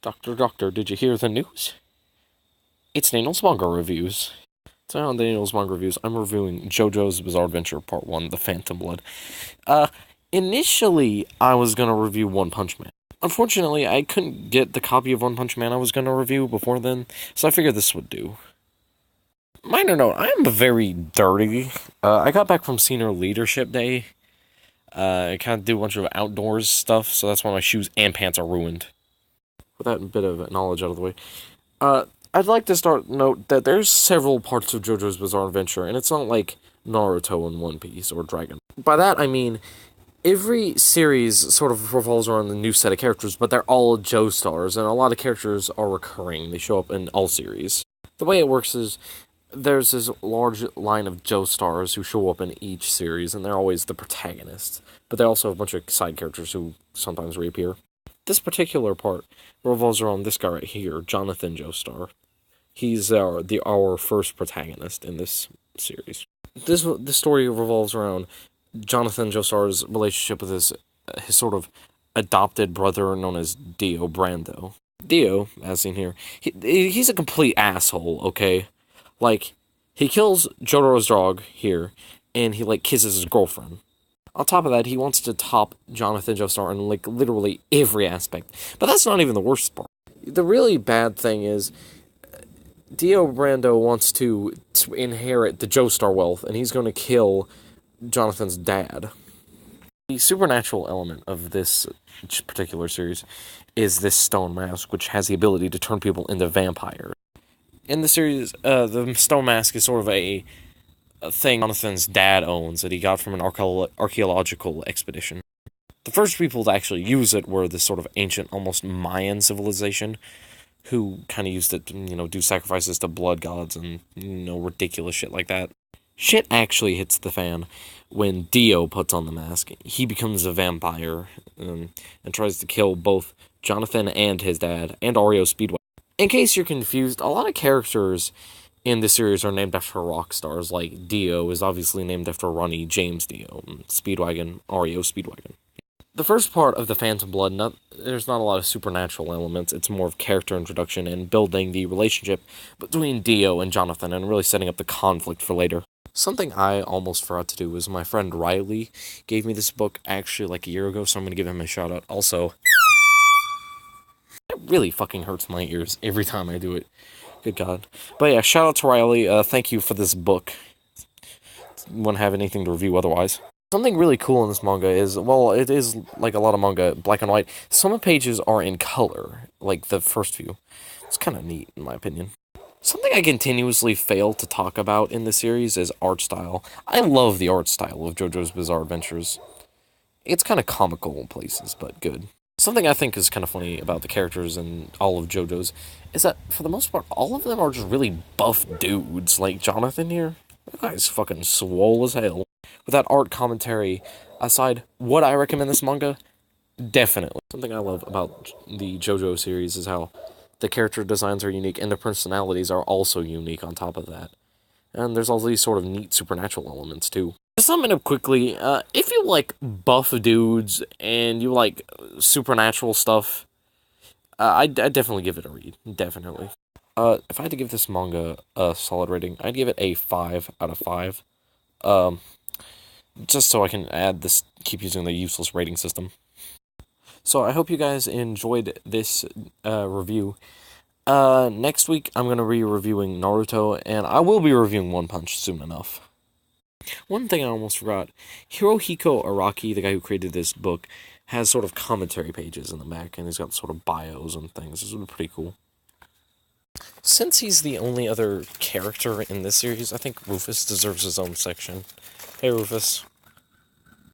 Doctor, did you hear the news? It's Daniel's Manga Reviews. Today on Daniel's Manga Reviews, I'm reviewing JoJo's Bizarre Adventure Part 1, The Phantom Blood. Initially, I was gonna review One Punch Man. Unfortunately, I couldn't get the copy of One Punch Man I was gonna review before then, so I figured this would do. Minor note, I am very dirty. I got back from Senior Leadership Day. I kind of do a bunch of outdoors stuff, so that's why my shoes and pants are ruined. With that bit of knowledge out of the way, I'd like to note that there's several parts of JoJo's Bizarre Adventure, and it's not like Naruto and One Piece or Dragon. By that, I mean, every series sort of revolves around a new set of characters, but they're all Joestars, and a lot of characters are recurring. They show up in all series. The way it works is, there's this large line of Joestars who show up in each series, and they're always the protagonists. But they also have a bunch of side characters who sometimes reappear. This particular part revolves around this guy right here, Jonathan Joestar. He's our first protagonist in this series. This story revolves around Jonathan Joestar's relationship with his sort of adopted brother known as Dio Brando. Dio, as seen here, he's a complete asshole, okay? Like, he kills Jotaro's dog here, and he, kisses his girlfriend. On top of that, he wants to top Jonathan Joestar in, literally every aspect. But that's not even the worst part. The really bad thing is, Dio Brando wants to inherit the Joestar wealth, and he's going to kill Jonathan's dad. The supernatural element of this particular series is this stone mask, which has the ability to turn people into vampires. In the series, the stone mask is sort of a thing Jonathan's dad owns that he got from an archaeological expedition. The first people to actually use it were this sort of ancient, almost Mayan civilization, who kind of used it to, do sacrifices to blood gods and, ridiculous shit like that. Shit actually hits the fan when Dio puts on the mask. He becomes a vampire and tries to kill both Jonathan and his dad, and Oreo Speedway. In case you're confused, a lot of characters in this series are named after rock stars, like Dio is obviously named after Ronnie James Dio, Speedwagon, Oreo Speedwagon. The first part of The Phantom Blood, there's not a lot of supernatural elements, it's more of character introduction and building the relationship between Dio and Jonathan and really setting up the conflict for later. Something I almost forgot to do was my friend Riley gave me this book actually a year ago, so I'm going to give him a shout out. Also, it really fucking hurts my ears every time I do it. Good God. But yeah, shout out to Riley. Thank you for this book. Wouldn't have anything to review otherwise. Something really cool in this manga is, well, it is like a lot of manga, black and white. Some pages are in color, like the first few. It's kind of neat, in my opinion. Something I continuously fail to talk about in the series is art style. I love the art style of JoJo's Bizarre Adventures. It's kind of comical in places, but good. Something I think is kind of funny about the characters in all of JoJo's is that, for the most part, all of them are just really buff dudes, like Jonathan here. That guy's fucking swole as hell. With that art commentary aside, would I recommend this manga? Definitely. Something I love about the JoJo series is how the character designs are unique, and the personalities are also unique on top of that. And there's all these sort of neat supernatural elements, too. To sum it up quickly, if you like buff dudes and you like supernatural stuff, I'd definitely give it a read. Definitely. If I had to give this manga a solid rating, I'd give it a 5 out of 5. Just so I can keep using the useless rating system. So I hope you guys enjoyed this review. Next week, I'm going to be reviewing Naruto, and I will be reviewing One Punch soon enough. One thing I almost forgot, Hirohiko Araki, the guy who created this book, has sort of commentary pages in the back, and he's got sort of bios and things. This is pretty cool. Since he's the only other character in this series, I think Rufus deserves his own section. Hey, Rufus.